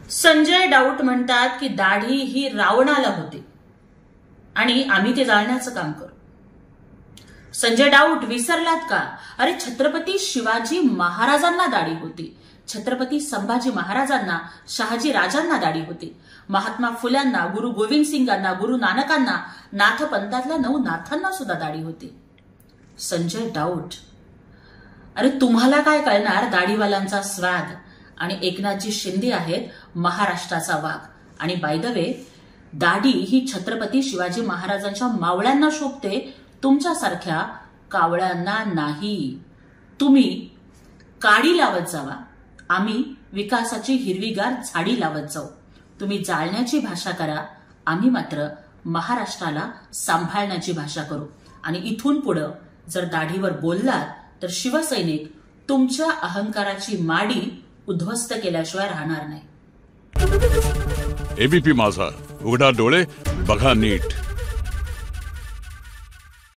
Sanjay doubt म्हणतात की दाढी ही रावणाला होती आणि आम्ही ते जाळण्याचं काम करू. संजय डाऊट विसरलात का? अरे छत्रपती शिवाजी महाराजांना दाढी होती, छत्रपती संभाजी महाराजांना, शहाजी राजांना दाढी होती, महात्मा फुल्यांना, गुरु गोविंद सिंगांना, गुरु नानकांना, नाथपंथातल्या 9 नाथांना सुद्धा दाढी होती. संजय डाऊट, अरे तुम्हाला काय कळणार दाढीवाल्यांचा स्वॅग? आणि एकनाथजी शिंदे आहेत महाराष्ट्राचा वाघ. आणि बाय द वे, दाढी ही छत्रपती शिवाजी महाराजांच्या मावळ्यांना शोभते, तुमच्यासारख्या कावळ्यांना नाही. तुम्ही काडी लावत जावा, आम्ही विकासाची हिरवीगार झाडी लावत जाऊ. तुम्ही जाळण्याची भाषा करा, आम्ही मात्र महाराष्ट्राला सांभाळण्याची भाषा करू. आणि इथून पुढे जर दाढीवर बोललात तर शिवसैनिक तुमच्या अहंकाराची माडी उद्ध्वस्त केल्याशिवाय राहणार नाही. एबीपी माझा, उघडा डोळे बघा नीट.